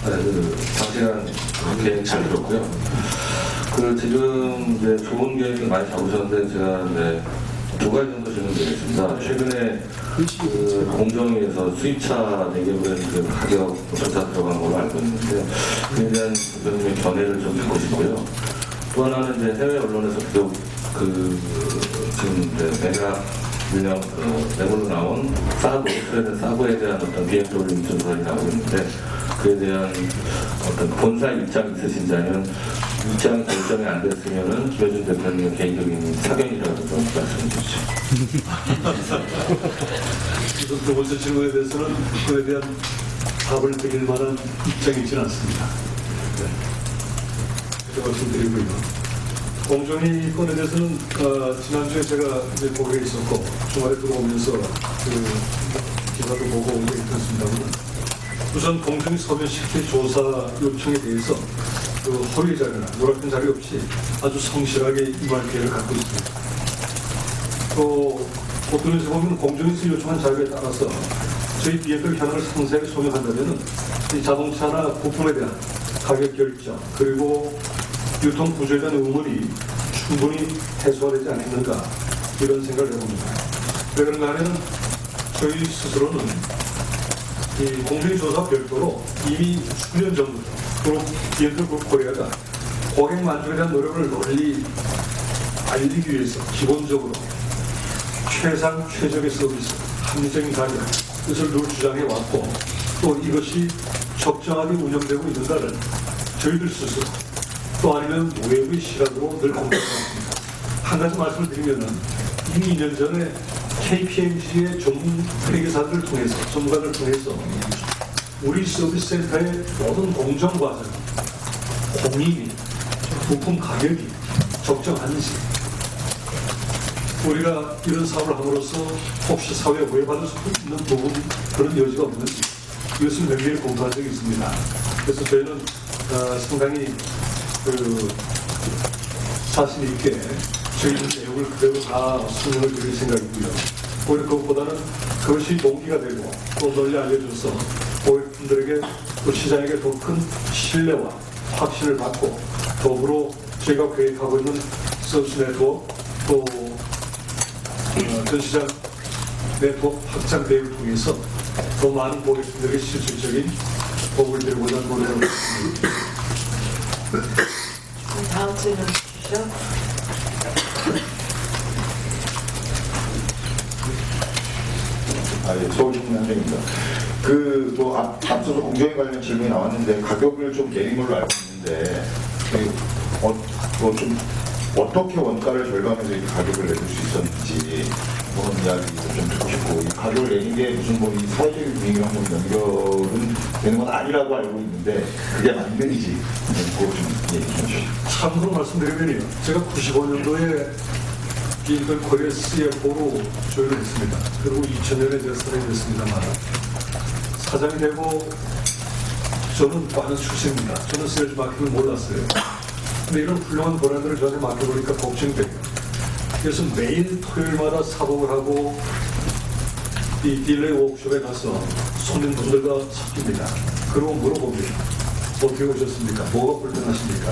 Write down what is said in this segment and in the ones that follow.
자세한 계획 잘 들었고요. 지금 이제 좋은 계획을 많이 잡으셨는데 제가 이제 두 가지 정도 질문드리겠습니다. 최근에 공정위에서 수입차 내개 브랜드 가격 조사 들어간 걸로 알고 있는데 그에 대한 대표님의 견해를 좀 듣고 싶고요. 또 하나는 이제 해외 언론에서 계속 지금 이제 매물로 나온 사고, 스웨덴 사고에 대한 어떤 BMW 인증 소란이 나오고 있는데 그에 대한 어떤 본사 입장 있으신지 아니면 입장 결정이 안 됐으면은 김여준 대표님의 개인적인 사견이라도 좀 말씀해 주시죠. 우선 두 번째 질문에 대해서는 그에 대한 답을 드릴 만한 입장이 있지는 않습니다. 네. 이렇게 말씀드리고요. 공정위 건에 대해서는 지난주에 제가 이제 거기에 있었고 주말에 들어오면서 기사도 보고 오게 됐습니다만 우선 공정위 서면 실태 조사 요청에 대해서 허위 자료나 누락된 자료 없이 아주 성실하게 임할 계획을 갖고 있습니다. 또 어떤 면에서 보면 공정위에서 요청한 자료에 따라서 저희 BMW 현황을 상세하게 소명한다면 이 자동차나 부품에 대한 가격 결정 그리고 유통 구조에 대한 의문이 충분히 해소되지 않겠는가 이런 생각을 해봅니다. 왜 그런가 하면 저희 스스로는 이 공정위 조사 별도로 이미 수년 전부터 그리고 BMW 코리아가 고객 만족에 대한 노력을 널리 알리기 위해서 기본적으로 최적의 서비스, 합리적인 가격 이것을 늘 주장해 왔고 또 이것이 적정하게 운영되고 있는가를 저희들 스스로 또 아니면 외부의 시각으로 늘 공부해왔습니다. 한 가지 말씀을 드리면은 이미 2년 전에 KPMG의 전문 회계사들을 통해서 전문가들을 통해서 우리 서비스 센터의 모든 공정 과정, 공임이, 부품 가격이 적정한지 우리가 이런 사업을 함으로써 혹시 사회에 오해받을 수 있는 부분 그런 여지가 없는지 이것을 면밀히 검토한 적이 있습니다. 그래서 저희는 상당히 자신 있게 저희들 내용을 그대로 다 설명을 드릴 생각이고요. 오히려 그것보다는 그것이 동기가 되고 또 널리 알려줘서 고객분들에게 또 시장에게 더 큰 신뢰와 확신을 받고 더불어 저희가 계획하고 있는 서비스 네트워크 또 전시장 네트워크 확장 대회를 통해서 더 많은 고객분들에게 실질적인 도움을 드리고자 노력하고 있습니다. 다음 질문 주시죠. 서울신문현정입니다. 또 앞서서 공정위 관련 질문이 나왔는데 가격을 좀 내린 걸로 알고 있는데 좀 어떻게 원가를 절감해서 이렇게 가격을 내줄 수 있었는지 그런 이야기도 좀 듣고 싶고 이 가격을 내린 게 무슨 이 사회적인 분위기랑 연결은 되는 건 아니라고 알고 있는데 그게 맞는지 그거 좀 얘기 좀 해주시죠. 참고로 말씀드리면요. 제가 95년도에 BMW 코리아 CFO로 조율을 했습니다. 그리고 2000년에 제가 사장이 됐습니다만 사장이 되고 저는 많은 출신입니다. 저는 세일즈 마케팅을 몰랐어요. 근데 이런 훌륭한 브랜드를 저한테 맡겨보니까 걱정이 돼요. 그래서 매일 토요일마다 사복을 하고 이 딜레이 워크숍에 가서 손님분들과 섞입니다. 그리고 물어봅니다. 어떻게 오셨습니까? 뭐가 불편하십니까?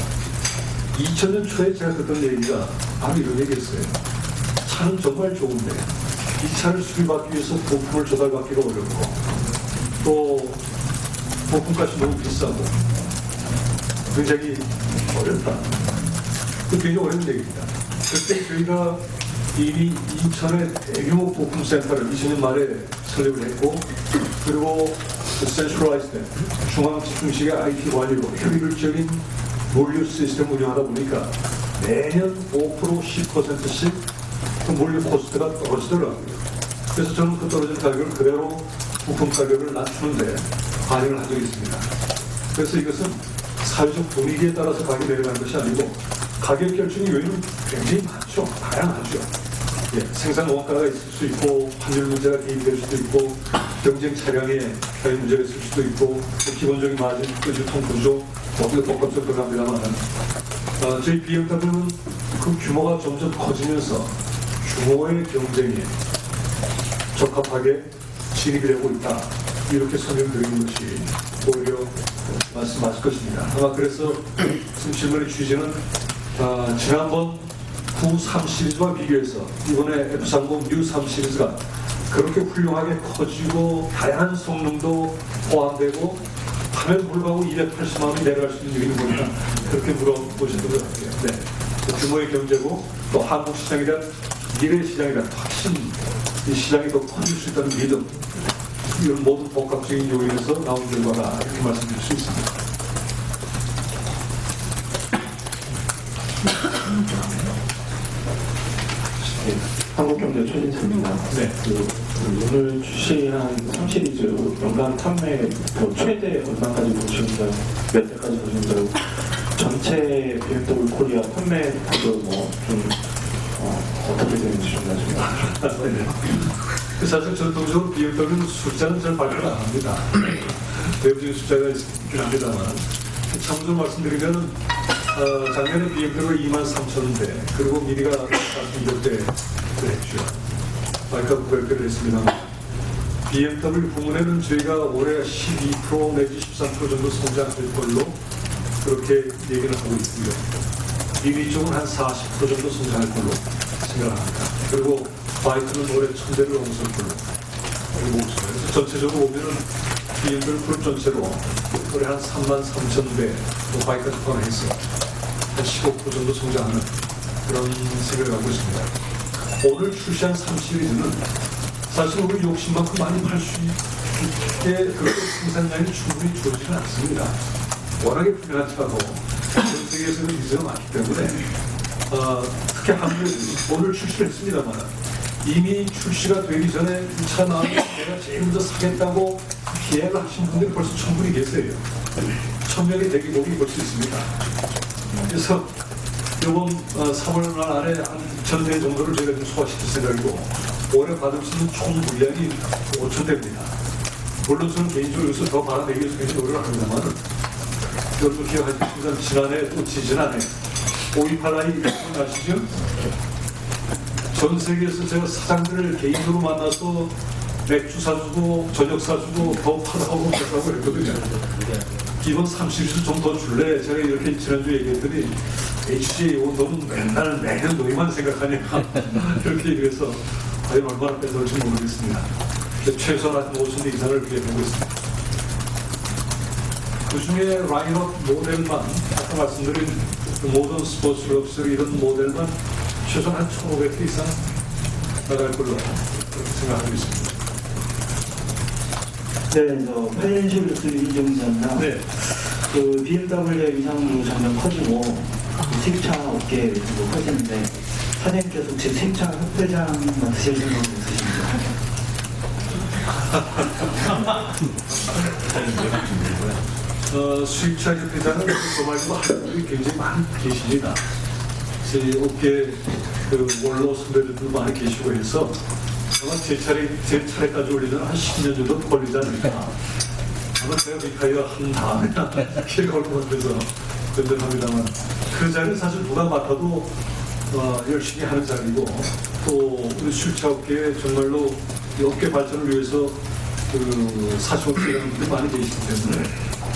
2000년 초에 제가 듣던 얘기가 바로 이런 얘기였어요. 차는 정말 좋은데 이 차를 수리받기 위해서 부품을 조달받기가 어렵고 또 부품값이 너무 비싸고 굉장히 어렵다. 그 굉장히 어려운 얘기입니다. 그때 저희가 이미 인천에 대규모 부품 센터를 20년 만에 설립을 했고 그리고 센트럴라이즈된 중앙 집중식의 IT 관리로 효율적인 물류 시스템 운영하다 보니까 매년 5% 10%씩 그 물류 코스트가 떨어지더라고요. 그래서 저는 그 떨어진 가격을 그대로 부품 가격을 낮추는데 반영을 한 적이 있습니다. 그래서 이것은 사회적 분위기에 따라서 가격이 내려가는 것이 아니고 가격 결정의 요인은 굉장히 많죠. 다양하죠. 생산 원가가 있을 수 있고 환율 문제가 개입될 수도 있고 경쟁 차량에 가격 문제가 있을 수도 있고 기본적인 마진, 유통 구조 모두 복합적 들어갑니다만 저희 BMW는 그 규모가 점점 커지면서 규모의 경쟁에 적합하게 진입이 되고 있다. 이렇게 설명드리는 것이 오히려 말씀하실 것입니다. 아마 그래서 지금 질문의 취지는 지난번 9-3 시리즈와 비교해서 이번에 F-30 뉴3 시리즈가 그렇게 훌륭하게 커지고 다양한 성능도 포함되고 함에도 불구하고 280만 원이 내려갈 수 있는 이유는 뭐냐 그렇게 물어보셨던 것 같아요. 네. 규모의 경제고 또 한국 시장에 대한 미래 시장에 대한 확신 이 시장이 더 커질 수 있다는 믿음 이런 모든 복합적인 요인에서 나온 결과가 이렇게 말씀드릴 수 있습니다. 네, 한국경제 최진수입니다. 네. 오늘 출시한 3시리즈 연간 판매 목표 최대 얼마까지 보시는가요? 몇 대까지 보시는가요? 전체 BMW 코리아 판매 목표 어떻게 되는지 좀 나중에. 네. 사실 전통적으로 BMW는 숫자는 잘 발표를 안 합니다. 외부적인 숫자가 있긴 합니다만 참고로 말씀드리면 작년에 BMW가 23,000대 그리고 미니가 42,000대를 했죠. 마이카 900대를 했습니다만 BMW 부문에는 저희가 올해 12% 내지 13% 정도 성장할 걸로 그렇게 얘기를 하고 있고요. 미니 쪽은 한 40% 정도 성장할 걸로 생각을 합니다. 그리고 바이크는 올해 1,000대를 넘어설 걸로 그리고 그래서 전체적으로 보면은 BMW 그룹 전체로 올해 한 33,000대 바이크를 포함해서 한 15% 정도 성장하는 그런 생각을 갖고 있습니다. 오늘 출시한 3 시리즈는 사실 우리 욕심만큼 많이 팔 수 있게 그렇게 생산량이 충분히 좋지는 않습니다. 워낙에 불편한 차고 전 세계에서는 인재가 많기 때문에 특히 한국에서 오늘 출시를 했습니다만 이미 출시가 되기 전에 이 차 나오면 내가 제일 먼저 사겠다고 계약을 하신 분들이 벌써 충분히 계세요. 1,000명의 대기록이 벌써 있습니다. 그래서 이번 3월 말 안에 한 2,000대 정도를 저희가 좀 소화시킬 생각이고 올해 받을 수 있는 총 물량이 5,000대입니다. 물론 저는 개인적으로 여기서 더 받아내기 위해서 굉장히 노력을 합니다만 여러분 기억하시지만 지난해 또 지지난해 528i 아시죠? 전 세계에서 제가 사장들을 개인적으로 만나서 맥주 사주고 저녁 사주고 더 팔아오고 그러고 했거든요. 이번 30주 좀 더 줄래? 제가 이렇게 지난주에 얘기했더니 HJ 너는 맨날 매년 너희만 생각하냐 이렇게 얘기해서 과연 얼마나 뺏어올지 모르겠습니다. 최소한 한 5,000대 이상을 기대하고 있습니다. 그 중에 라인업 모델만 아까 말씀드린 모던 스포츠 럭셔리 이런 모델만 최소한 한 1,500대 이상 나갈 걸로 그렇게 생각하고 있습니다. 네, 저 8년 11수 이정입니다. 네. 그 BMW 위상으로 점점 커지고 수입차 업계도 커지는데 사장님께서 혹시 수입차 협회장 맡으실 생각은 없으십니까? 수입차 협회장은 그 말고 하는 분들이 굉장히 많이 계십니다. 제 업계 그 원로 선배들도 많이 계시고 해서 아마 제 차례까지 올리면 한 10년 정도 걸리지 않을까. 아마 제가 리타이어 한 다음에 기회가 올 것 같아서 건전합니다만 그 자리는 사실 누가 맡아도 열심히 하는 자리고 또 우리 수입차 업계에 정말로 이 업계 발전을 위해서 그 사시원이라는 분들이 많이 계시기 때문에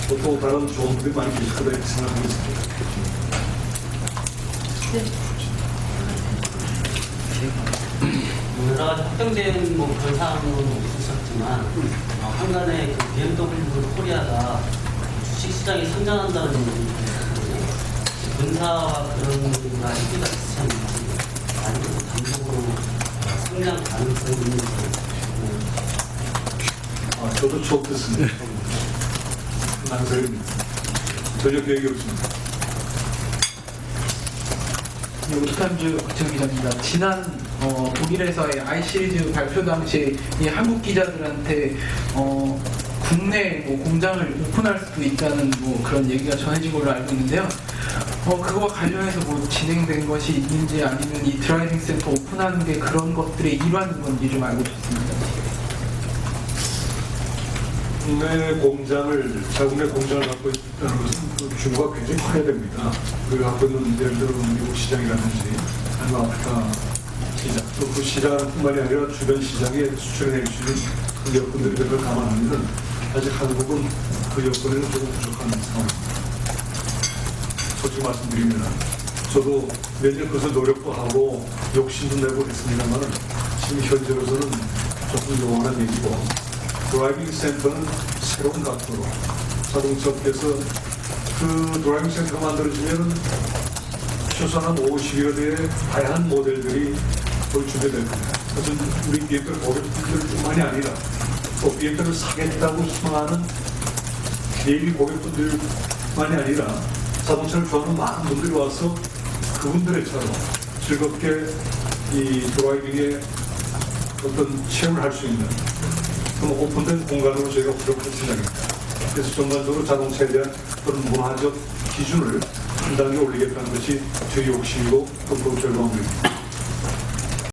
또 다른 좋은 분들이 많이 계실 거다 이렇게 생각하고 있습니다. 여러 가지 확정된 그런 사항은 없으셨지만 한간에 그 BMW 코리아가 주식 시장이 성장한다는 얘기거든요. 분사와 그런 거가 시기가 있으셨는지 아니면 단독으로 성장 가능성이 있는지. 저도 처음 듣습니다. 낭설입니다. 전혀 계획이 없습니다. 오스탄주 박지훈 기자입니다. 지난 독일에서의 i 시리즈 발표 당시 이 한국 기자들한테 국내 공장을 오픈할 수도 있다는 그런 얘기가 전해진 걸로 알고 있는데요. 그거와 관련해서 진행된 것이 있는지 아니면 이 드라이빙 센터 오픈하는 게 그런 것들의 일환인 건지 좀 알고 싶습니다. 국내 공장을 갖고 있다는 것은 그 규모가 굉장히 커야 됩니다. 우리가 갖고 있는 예를 들어 미국 시장이라든지 아니면 아프리카 시장 또 그 시장뿐만이 아니라 주변 시장에 수출해 낼 수 있는 기업분들이 그걸 감안하면 아직 한국은 그 여건에는 조금 부족한 상황입니다. 솔직히 말씀드리면 저도 몇 년 그것을 노력도 하고 욕심도 내고 했습니다만 지금 현재로서는 조금 요원한 얘기고 드라이빙 센터는 새로운 각도로 자동차업계에서 그 드라이빙 센터 만들어지면 최소한 한 50여 대의 다양한 모델들이 준비될 겁니다. 그래서 우리 비행기를 고객분들뿐만이 아니라 또 비행기를 사겠다고 희망하는 개인 고객분들만이 아니라 자동차를 좋아하는 많은 분들이 와서 그분들의 차로 즐겁게 이 드라이빙의 어떤 체험을 할 수 있는 그런 오픈된 공간으로 저희가 부족할 생각입니다. 그래서 전반적으로 자동차에 대한 그런 문화적 기준을 한 단계 올리겠다는 것이 저희 욕심이고 또 그 결과물입니다.